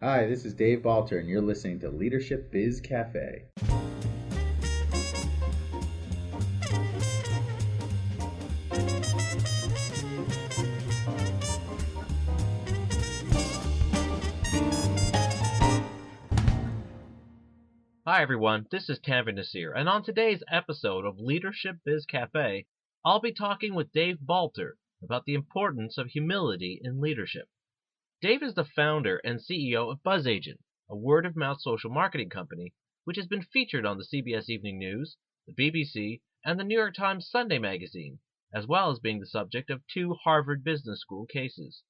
Hi, this is Dave Balter, and you're listening to Leadership Biz Cafe. Hi everyone, this is Tanvir Nasir, and on today's episode of Leadership Biz Cafe, I'll be talking with Dave Balter about the importance of humility in leadership. Dave is the founder and CEO of BzzAgent, a word-of-mouth social marketing company which has been featured on the CBS Evening News, the BBC, and the New York Times Sunday magazine, as well as being the subject of 2 Harvard Business School cases.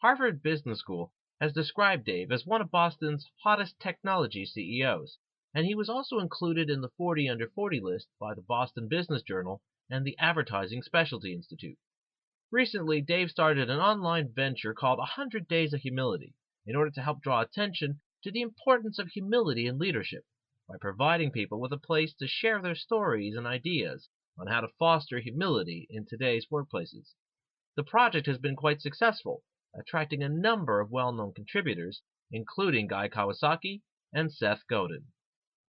Harvard Business School has described Dave as one of Boston's hottest technology CEOs, and he was also included in the 40 Under 40 list by the Boston Business Journal and the Advertising Specialty Institute. Recently, Dave started an online venture called 100 Days of Humility in order to help draw attention to the importance of humility in leadership by providing people with a place to share their stories and ideas on how to foster humility in today's workplaces. The project has been quite successful, attracting a number of well-known contributors, including Guy Kawasaki and Seth Godin.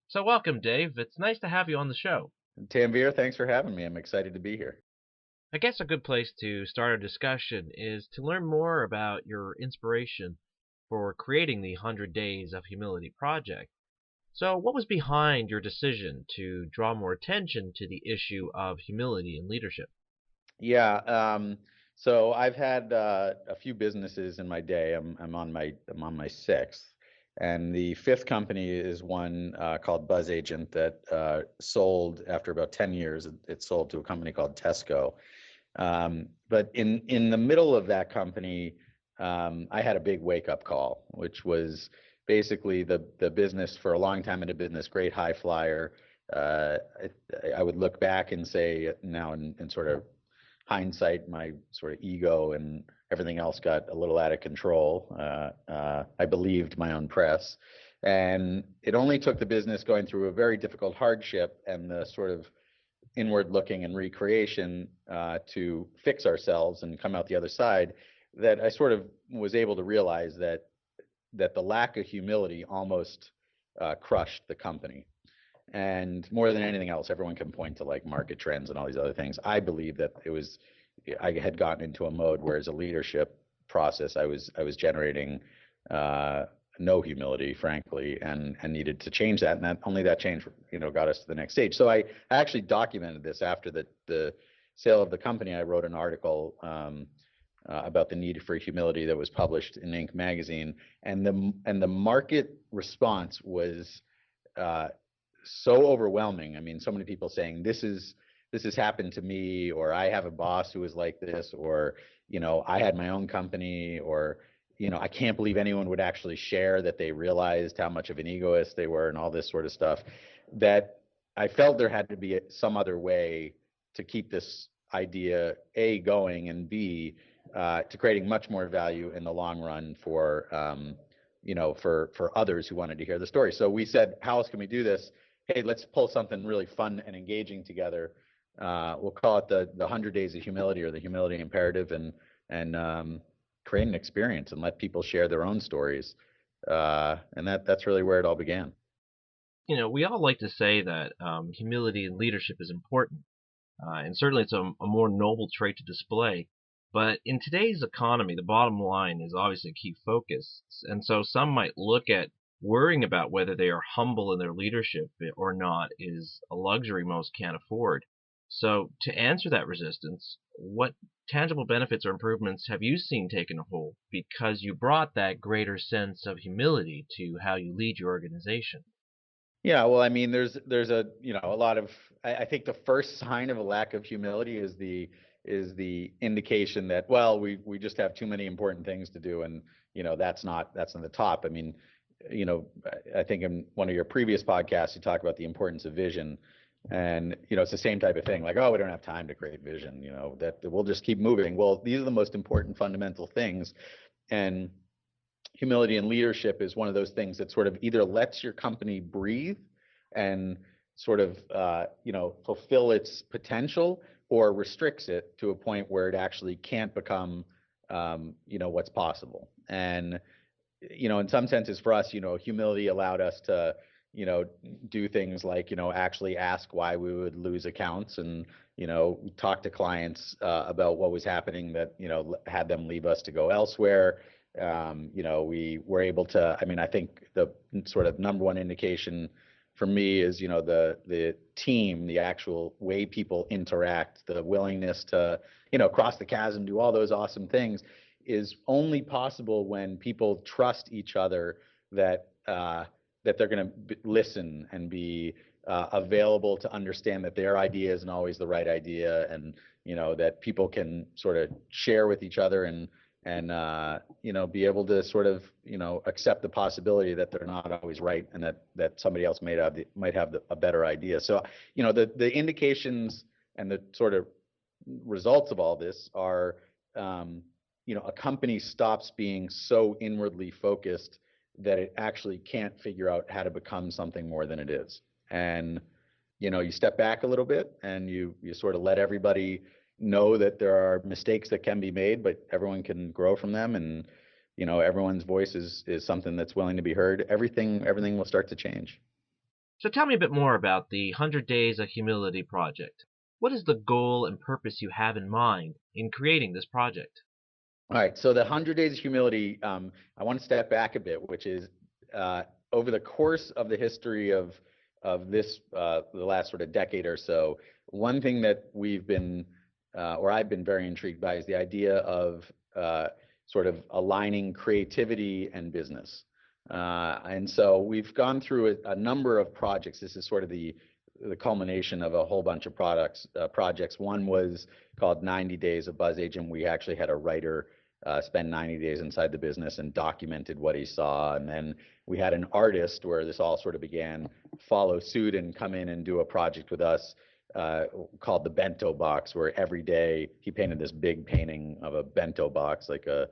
So welcome, Dave. It's nice to have you on the show. Tanvir, thanks for having me. I'm excited to be here. I guess a good place to start our discussion is to learn more about your inspiration for creating the 100 Days of Humility project. So what was behind your decision to draw more attention to the issue of humility in leadership? Yeah, so I've had a few businesses in my day. I'm on my sixth, and the fifth company is one called BzzAgent that sold after about 10 years. It sold to a company called Tesco. But in the middle of that company, I had a big wake up call, which was basically the business for a long time in a business, great high flyer. I would look back and say now in sort of hindsight, my sort of ego and everything else got a little out of control. I believed my own press. And it only took the business going through a very difficult hardship and the sort of inward looking and recreation to fix ourselves and come out the other side that I sort of was able to realize that the lack of humility almost crushed the company. And more than anything else, everyone can point to like market trends and all these other things. I believe that I had gotten into a mode where as a leadership process, I was generating no humility, frankly, and needed to change that. And that change, got us to the next stage. So I actually documented this after the sale of the company. I wrote an article about the need for humility that was published in Inc. magazine, and the market response was so overwhelming. I mean, so many people saying this has happened to me, or I have a boss who is like this, or I had my own company, or I can't believe anyone would actually share that they realized how much of an egoist they were and all this sort of stuff, that I felt there had to be some other way to keep this idea A going, and B to creating much more value in the long run for for others who wanted to hear the story. So we said, how else can we do this? Hey, let's pull something really fun and engaging together. We'll call it the 100 Days of Humility, or the Humility Imperative, and create an experience and let people share their own stories. And that's really where it all began. We all like to say that humility in leadership is important, and certainly it's a more noble trait to display. But in today's economy, the bottom line is obviously a key focus. And so some might look at worrying about whether they are humble in their leadership or not is a luxury most can't afford. So to answer that resistance, what tangible benefits or improvements have you seen taken hold because you brought that greater sense of humility to how you lead your organization? Yeah, well, I mean, there's a a lot of I think the first sign of a lack of humility is the indication that, well, we just have too many important things to do, and that's on the top. I mean, I think in one of your previous podcasts you talk about the importance of vision, and it's the same type of thing. Like, oh, we don't have time to create vision. That we'll just keep moving. Well, these are the most important fundamental things, and humility and leadership is one of those things that sort of either lets your company breathe and sort of fulfill its potential, or restricts it to a point where it actually can't become what's possible. And in some senses for us, humility allowed us to, do things like, actually ask why we would lose accounts and, talk to clients about what was happening that, had them leave us to go elsewhere. We were able to, I mean, I think the sort of number one indication for me is, the team, the actual way people interact, the willingness to, cross the chasm, do all those awesome things is only possible when people trust each other that that they're going to listen and be available to understand that their idea isn't always the right idea, and that people can sort of share with each other and be able to sort of accept the possibility that they're not always right and that somebody else might have a better idea. So the indications and the sort of results of all this are a company stops being so inwardly focused that it actually can't figure out how to become something more than it is. And you step back a little bit and you sort of let everybody know that there are mistakes that can be made, but everyone can grow from them, and everyone's voice is something that's willing to be heard. Everything will start to change. So tell me a bit more about the 100 Days of Humility project. What is the goal and purpose you have in mind in creating this project? All right, so the 100 Days of Humility, I want to step back a bit, which is over the course of the history of this the last sort of decade or so, one thing that we've been or I've been very intrigued by is the idea of sort of aligning creativity and business. And so we've gone through a number of projects. This is sort of the culmination of a whole bunch of projects. One was called 90 Days of BzzAgent. We actually had a writer spend 90 days inside the business and documented what he saw. And then we had an artist where this all sort of began, follow suit and come in and do a project with us called the Bento Box, where every day he painted this big painting of a bento box, like a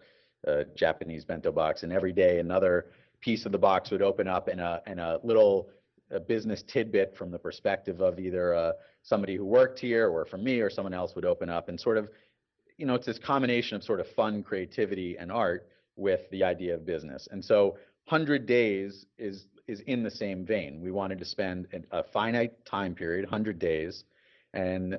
Japanese bento box. And every day another piece of the box would open up and a little a business tidbit from the perspective of either somebody who worked here or from me or someone else would open up, and sort of, it's this combination of sort of fun, creativity, and art with the idea of business. And so 100 days is in the same vein. We wanted to spend a finite time period, 100 days, and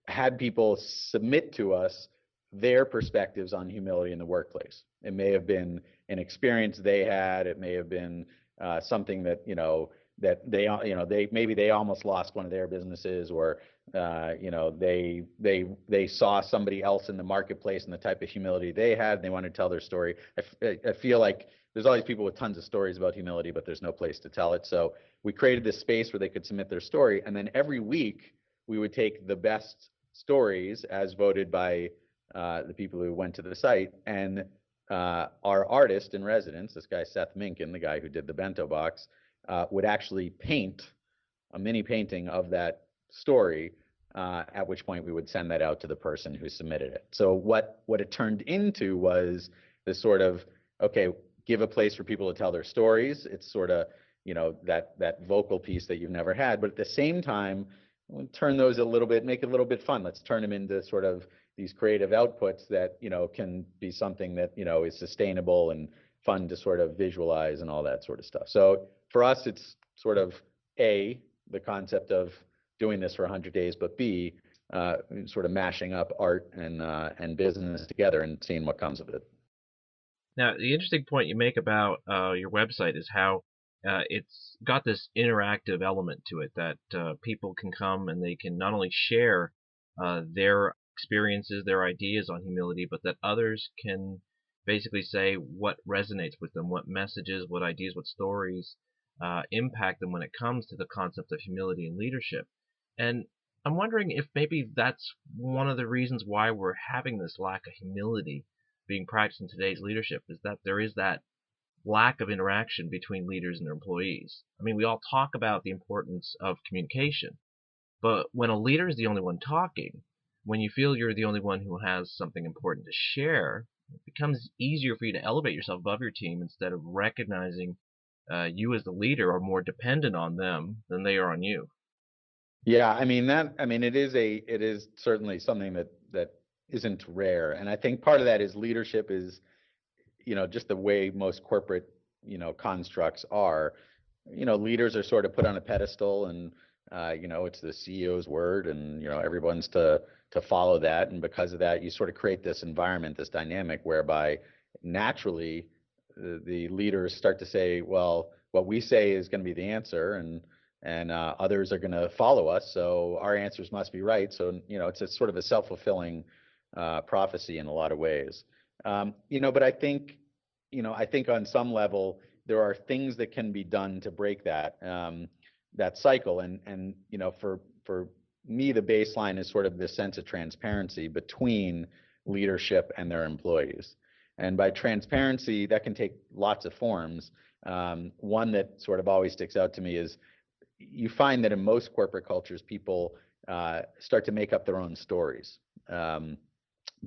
had people submit to us their perspectives on humility in the workplace. It may have been an experience they had. It may have been something that that they almost lost one of their businesses, or they saw somebody else in the marketplace and the type of humility they had, and they wanted to tell their story. I feel like there's all these people with tons of stories about humility, but there's no place to tell it. So we created this space where they could submit their story, and then every week we would take the best stories as voted by the people who went to the site, and our artist in residence, this guy Seth Minkin, the guy who did the bento box, would actually paint a mini painting of that story, at which point we would send that out to the person who submitted it. So what it turned into was this sort of, okay, give a place for people to tell their stories. It's sort of, that vocal piece that you've never had, but at the same time, we'll turn those a little bit, make it a little bit fun. Let's turn them into sort of these creative outputs that can be something that is sustainable and fun to sort of visualize and all that sort of stuff. So for us, it's sort of A, the concept of doing this for 100 days, but B, sort of mashing up art and business together and seeing what comes of it. Now, the interesting point you make about your website is how it's got this interactive element to it that people can come and they can not only share their experiences, their ideas on humility, but that others can basically say what resonates with them, what messages, what ideas, what stories impact them when it comes to the concept of humility and leadership. And I'm wondering if maybe that's one of the reasons why we're having this lack of humility being practiced in today's leadership, is that there is that lack of interaction between leaders and their employees. I mean, we all talk about the importance of communication, but when a leader is the only one talking, when you feel you're the only one who has something important to share, it becomes easier for you to elevate yourself above your team instead of recognizing you as the leader are more dependent on them than they are on you. Yeah, it is certainly something that isn't rare. And I think part of that is leadership is, just the way most corporate, constructs are, leaders are sort of put on a pedestal, and it's the CEO's word, and everyone's to follow that, and because of that, you sort of create this environment, this dynamic whereby naturally the leaders start to say, well, what we say is going to be the answer, and others are going to follow us, so our answers must be right. So it's a sort of a self-fulfilling prophecy in a lot of ways. But I think on some level there are things that can be done to break that cycle. And for me, the baseline is sort of this sense of transparency between leadership and their employees. And by transparency, that can take lots of forms. One that sort of always sticks out to me is you find that in most corporate cultures, people start to make up their own stories.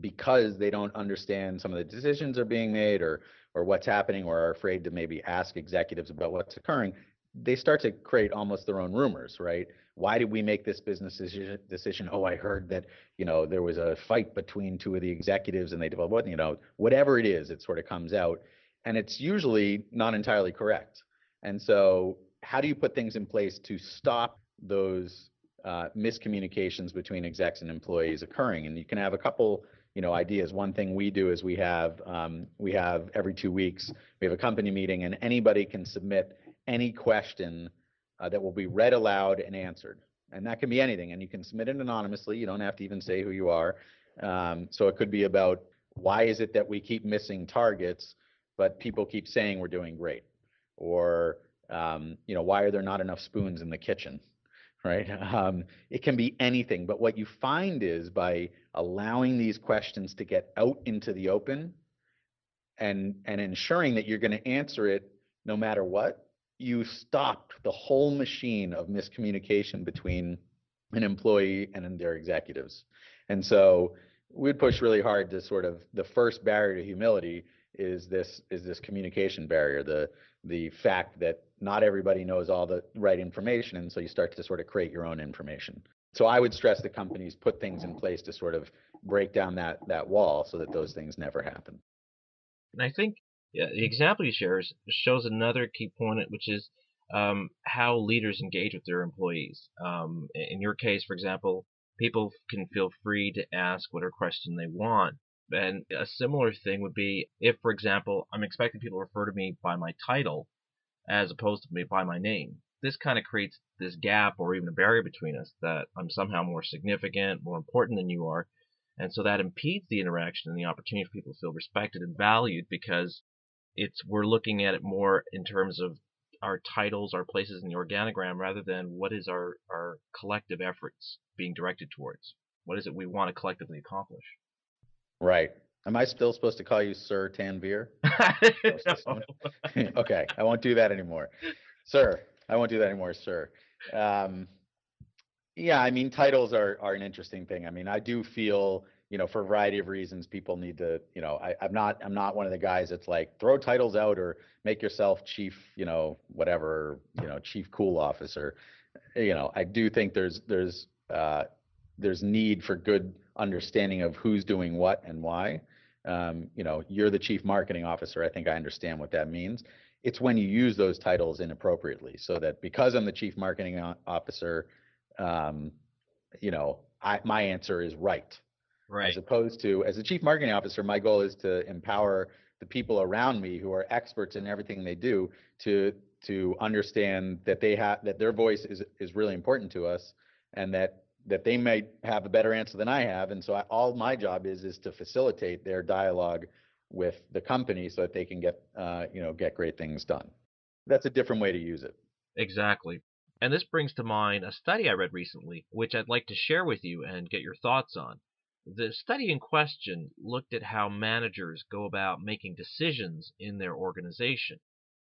Because they don't understand some of the decisions are being made, or what's happening, or are afraid to maybe ask executives about what's occurring, they start to create almost their own rumors, right? Why did we make this business decision? Oh, I heard that, there was a fight between two of the executives and they developed, whatever it is, it sort of comes out, and it's usually not entirely correct. And so how do you put things in place to stop those miscommunications between execs and employees occurring? And you can have a couple ideas. One thing we do is we have every 2 weeks, we have a company meeting, and anybody can submit any question that will be read aloud and answered. And that can be anything. And you can submit it anonymously. You don't have to even say who you are. So it could be about, why is it that we keep missing targets, but people keep saying we're doing great? Or, why are there not enough spoons in the kitchen? Right? It can be anything. But what you find is, by allowing these questions to get out into the open, and ensuring that you're going to answer it no matter what, you stop the whole machine of miscommunication between an employee and their executives. And so we'd push really hard to sort of, the first barrier to humility is this communication barrier, the fact that not everybody knows all the right information, and so you start to sort of create your own information. So I would stress that companies put things in place to sort of break down that wall so that those things never happen. And I think the example you share shows another key point, which is how leaders engage with their employees. In your case, for example, people can feel free to ask whatever question they want. And a similar thing would be if, for example, I'm expecting people to refer to me by my title as opposed to me by my name. This kind of creates this gap, or even a barrier between us, that I'm somehow more significant, more important than you are. And so that impedes the interaction and the opportunity for people to feel respected and valued, because we're looking at it more in terms of our titles, our places in the organogram, rather than what is our collective efforts being directed towards. What is it we want to collectively accomplish? Right. Am I still supposed to call you Sir Tanvir? No. Okay, I won't do that anymore. Sir, I won't do that anymore, sir. Yeah, I mean, titles are an interesting thing. I mean, I do feel, for a variety of reasons, people need to, I'm not one of the guys that's like, throw titles out or make yourself chief, whatever, chief cool officer. I do think there's need for good understanding of who's doing what and why. You're the chief marketing officer. I think I understand what that means. It's when you use those titles inappropriately, so that because I'm the chief marketing officer, my answer is right. Right. As opposed to, as a chief marketing officer, my goal is to empower the people around me who are experts in everything they do to understand that that their voice is really important to us, and that they might have a better answer than I have. And so all my job is to facilitate their dialogue with the company so that they can get great things done. That's a different way to use it. Exactly. And this brings to mind a study I read recently, which I'd like to share with you and get your thoughts on. The study in question looked at how managers go about making decisions in their organization.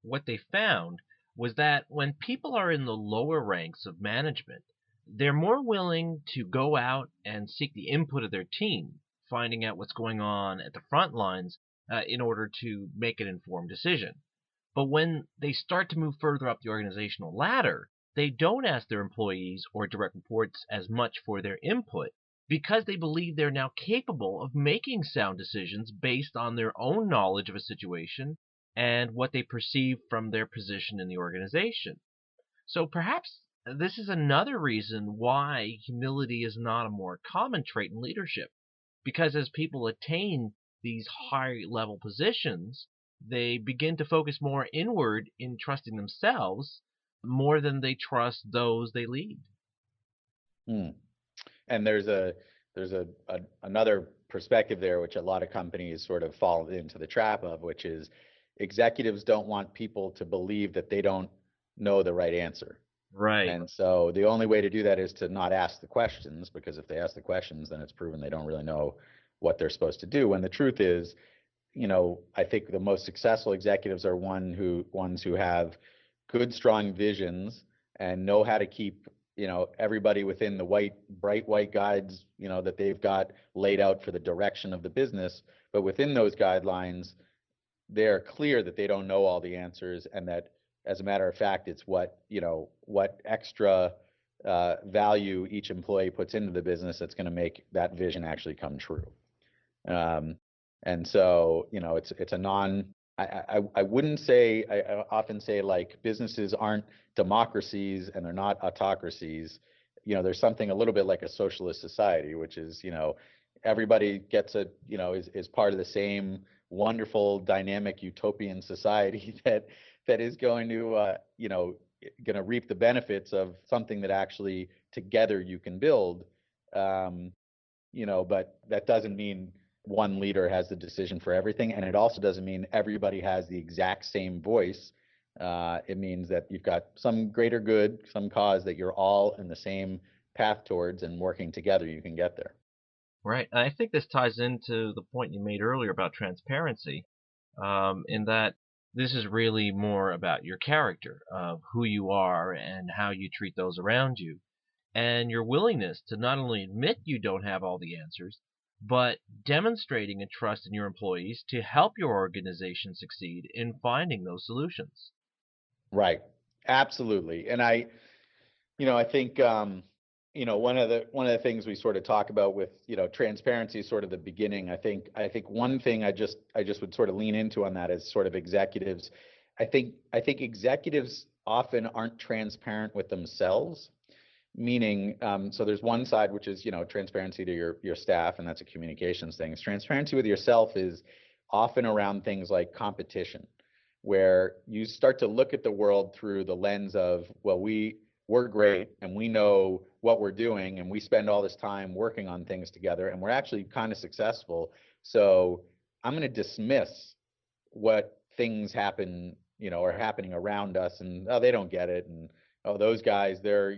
What they found was that when people are in the lower ranks of management, they're more willing to go out and seek the input of their team, finding out what's going on at the front lines in order to make an informed decision. But when they start to move further up the organizational ladder, they don't ask their employees or direct reports as much for their input. because they believe they're now capable of making sound decisions based on their own knowledge of a situation and what they perceive from their position in the organization. So perhaps this is another reason why humility is not a more common trait in leadership, because as people attain these high level positions, they begin to focus more inward in trusting themselves more than they trust those they lead. Hmm. And there's another perspective there, which a lot of companies sort of fall into the trap of, which is executives don't want people to believe that they don't know the right answer. Right. And so the only way to do that is to not ask the questions, because if they ask the questions, then it's proven they don't really know what they're supposed to do. When the truth is, I think the most successful executives are ones who have good, strong visions and know how to keep, everybody within the bright white guides, that they've got laid out for the direction of the business. But within those guidelines, they're clear that they don't know all the answers, and that, as a matter of fact, it's what extra value each employee puts into the business that's going to make that vision actually come true. Um, and so, it's a non, I wouldn't say, I often say, like, businesses aren't democracies and they're not autocracies. There's something a little bit like a socialist society, which is, everybody gets is part of the same wonderful, dynamic, utopian society that is going to reap the benefits of something that actually together you can build. Um, but that doesn't mean one leader has the decision for everything. And it also doesn't mean everybody has the exact same voice. It means that you've got some greater good, some cause that you're all in the same path towards, and working together, you can get there. Right. And I think this ties into the point you made earlier about transparency, in that this is really more about your character of who you are and how you treat those around you, and your willingness to not only admit you don't have all the answers, but demonstrating a trust in your employees to help your organization succeed in finding those solutions. Right. Absolutely. And I think, one of the things we sort of talk about with, transparency is sort of the beginning. I think one thing I just would sort of lean into on that is sort of executives. I think executives often aren't transparent with themselves. Meaning, so there's one side, which is, transparency to your staff, and that's a communications thing. Transparency with yourself is often around things like competition, where you start to look at the world through the lens of, well, we're great and we know what we're doing, and we spend all this time working on things together, and we're actually kind of successful. So I'm going to dismiss what things are happening around us, and, oh, they don't get it, and, oh, those guys, they're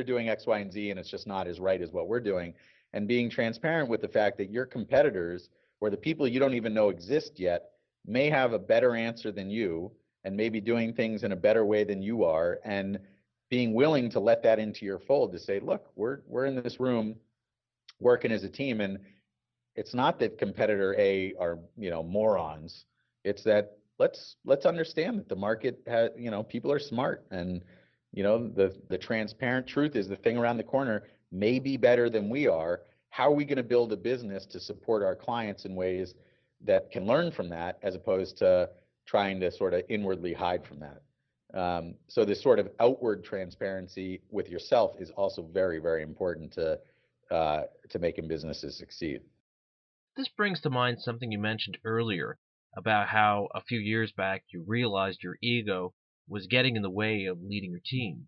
doing X, Y, and Z, and it's just not as right as what we're doing. And being transparent with the fact that your competitors, or the people you don't even know exist yet, may have a better answer than you, and maybe doing things in a better way than you are, and being willing to let that into your fold, to say, look, we're in this room working as a team, and it's not that competitor A are, morons. It's that let's understand that the market has, people are smart, and, the transparent truth is the thing around the corner may be better than we are. How are we going to build a business to support our clients in ways that can learn from that, as opposed to trying to sort of inwardly hide from that? So this sort of outward transparency with yourself is also very, very important to making businesses succeed. This brings to mind something you mentioned earlier about how a few years back you realized your ego was getting in the way of leading your team.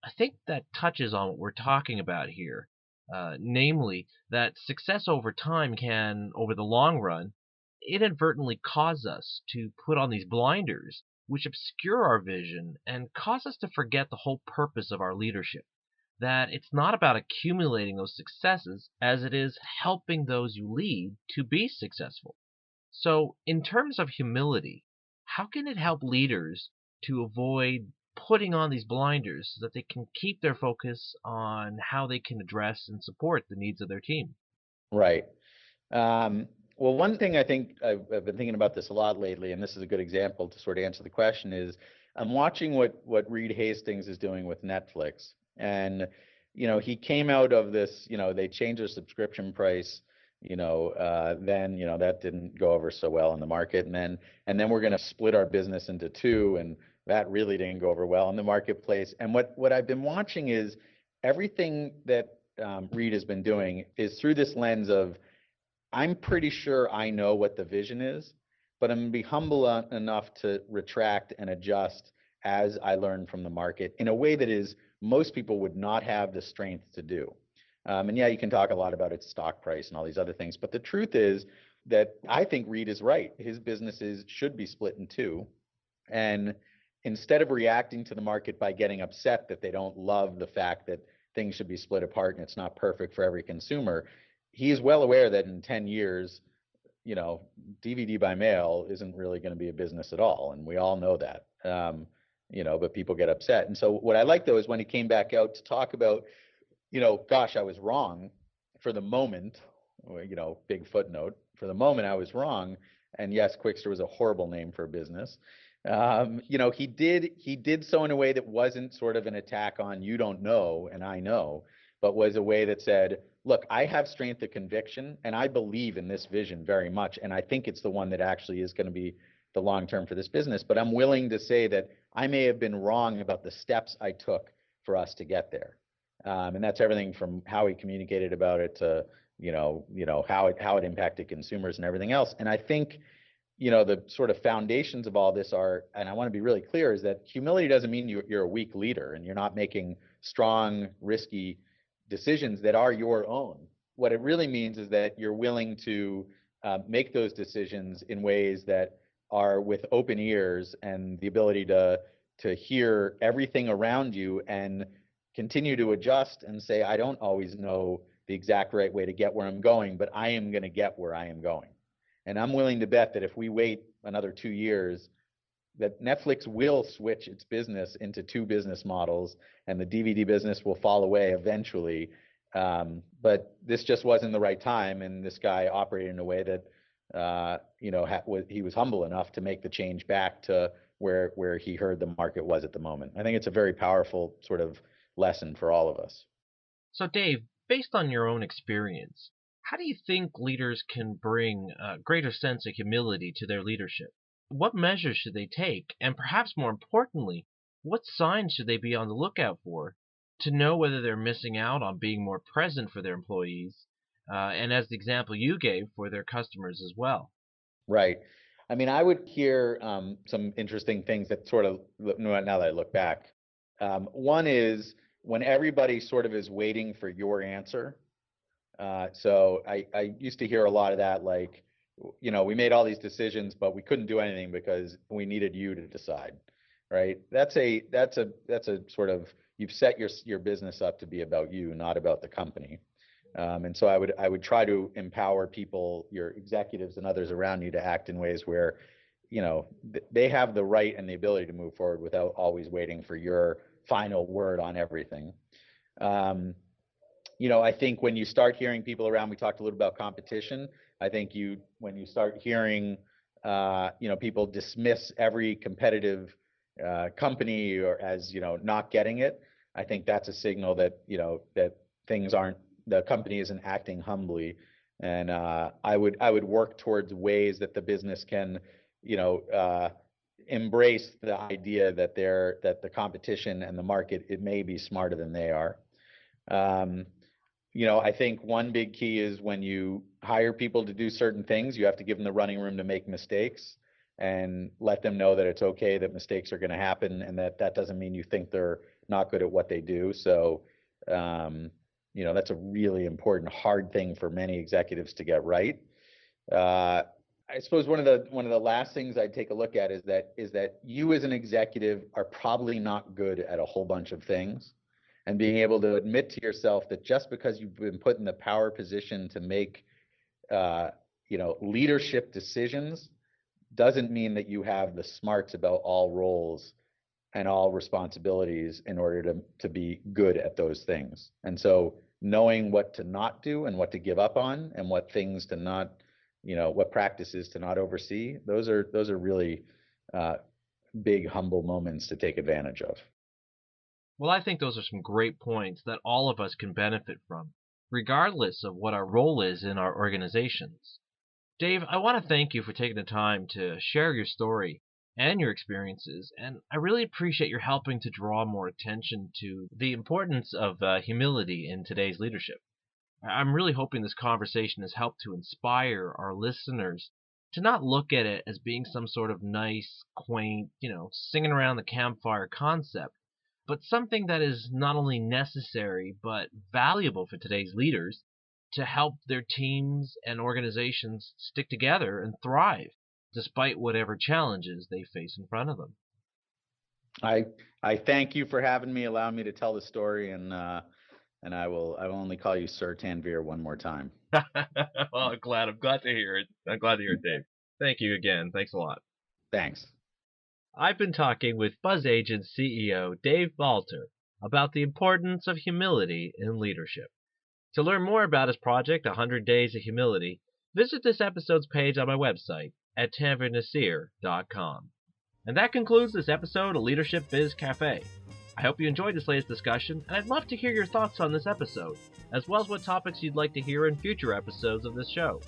I think that touches on what we're talking about here, namely that success over time can, over the long run, inadvertently cause us to put on these blinders which obscure our vision and cause us to forget the whole purpose of our leadership. That it's not about accumulating those successes as it is helping those you lead to be successful. So, in terms of humility, how can it help leaders to avoid putting on these blinders so that they can keep their focus on how they can address and support the needs of their team? Right. Well, one thing I think I've been thinking about this a lot lately, and this is a good example to sort of answer the question, is I'm watching what Reed Hastings is doing with Netflix. And he came out of this, they changed their subscription price, then, that didn't go over so well in the market. And then we're going to split our business into two. And that really didn't go over well in the marketplace. And what I've been watching is everything that Reed has been doing is through this lens of, I'm pretty sure I know what the vision is, but I'm going to be humble enough to retract and adjust as I learn from the market in a way that is most people would not have the strength to do. And yeah, you can talk a lot about its stock price and all these other things, but the truth is that I think Reed is right. His businesses should be split in two. And instead of reacting to the market by getting upset that they don't love the fact that things should be split apart and it's not perfect for every consumer, he is well aware that in 10 years, you know, DVD by mail isn't really going to be a business at all. And we all know that, but people get upset. And so what I like, though, is when he came back out to talk about, gosh, I was wrong for the moment, big footnote, for the moment I was wrong. And yes, Quickster was a horrible name for a business. He did so in a way that wasn't sort of an attack on you don't know and I know, but was a way that said, look, I have strength of conviction and I believe in this vision very much. And I think it's the one that actually is going to be the long term for this business. But I'm willing to say that I may have been wrong about the steps I took for us to get there. And that's everything from how he communicated about it to, how it impacted consumers and everything else. And I think, the sort of foundations of all this are, and I want to be really clear, is that humility doesn't mean you're a weak leader and you're not making strong, risky decisions that are your own. What it really means is that you're willing to make those decisions in ways that are with open ears and the ability to hear everything around you and continue to adjust and say, I don't always know the exact right way to get where I'm going, but I am going to get where I am going. And I'm willing to bet that if we wait another 2 years, that Netflix will switch its business into two business models and the DVD business will fall away eventually. But this just wasn't the right time. And this guy operated in a way that, he was humble enough to make the change back to where he heard the market was at the moment. I think it's a very powerful sort of lesson for all of us. So, Dave, based on your own experience, how do you think leaders can bring a greater sense of humility to their leadership? What measures should they take? And perhaps more importantly, what signs should they be on the lookout for to know whether they're missing out on being more present for their employees? And as the example you gave, for their customers as well. Right. I mean, I would hear some interesting things that sort of, now that I look back. One is when everybody sort of is waiting for your answer. So I used to hear a lot of that, like, we made all these decisions, but we couldn't do anything because we needed you to decide, right? That's a sort of, you've set your business up to be about you, not about the company. And so I would try to empower people, your executives and others around you, to act in ways where, they have the right and the ability to move forward without always waiting for your final word on everything. I think when you start hearing people around, we talked a little about competition. I think when you start hearing, people dismiss every competitive company or as, not getting it, I think that's a signal that, that the company isn't acting humbly. And I would work towards ways that the business can, embrace the idea that the competition and the market, it may be smarter than they are. I think one big key is when you hire people to do certain things, you have to give them the running room to make mistakes and let them know that it's okay that mistakes are going to happen and that doesn't mean you think they're not good at what they do. So, that's a really important, hard thing for many executives to get right. I suppose one of the last things I'd take a look at is that you as an executive are probably not good at a whole bunch of things. And being able to admit to yourself that just because you've been put in the power position to make, leadership decisions doesn't mean that you have the smarts about all roles and all responsibilities in order to be good at those things. And so knowing what to not do and what to give up on and what things to not, what practices to not oversee, those are really big, humble moments to take advantage of. Well, I think those are some great points that all of us can benefit from, regardless of what our role is in our organizations. Dave, I want to thank you for taking the time to share your story and your experiences, and I really appreciate your helping to draw more attention to the importance of humility in today's leadership. I'm really hoping this conversation has helped to inspire our listeners to not look at it as being some sort of nice, quaint, singing around the campfire concept, but something that is not only necessary but valuable for today's leaders to help their teams and organizations stick together and thrive despite whatever challenges they face in front of them. I I thank you for having me, allowing me to tell the story, and I will only call you Sir Tanvir one more time. Well, I'm glad to hear it. I'm glad to hear it, Dave. Thank you again. Thanks a lot. Thanks. I've been talking with BzzAgent CEO Dave Balter about the importance of humility in leadership. To learn more about his project, 100 Days of Humility, visit this episode's page on my website at tanvirnasir.com. And that concludes this episode of Leadership Biz Cafe. I hope you enjoyed this latest discussion, and I'd love to hear your thoughts on this episode, as well as what topics you'd like to hear in future episodes of this show.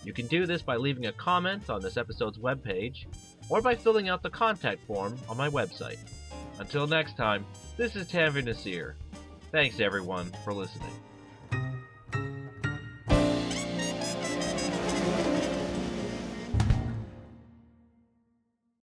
You can do this by leaving a comment on this episode's webpage, or by filling out the contact form on my website. Until next time, this is Tanvir Nasir. Thanks everyone for listening.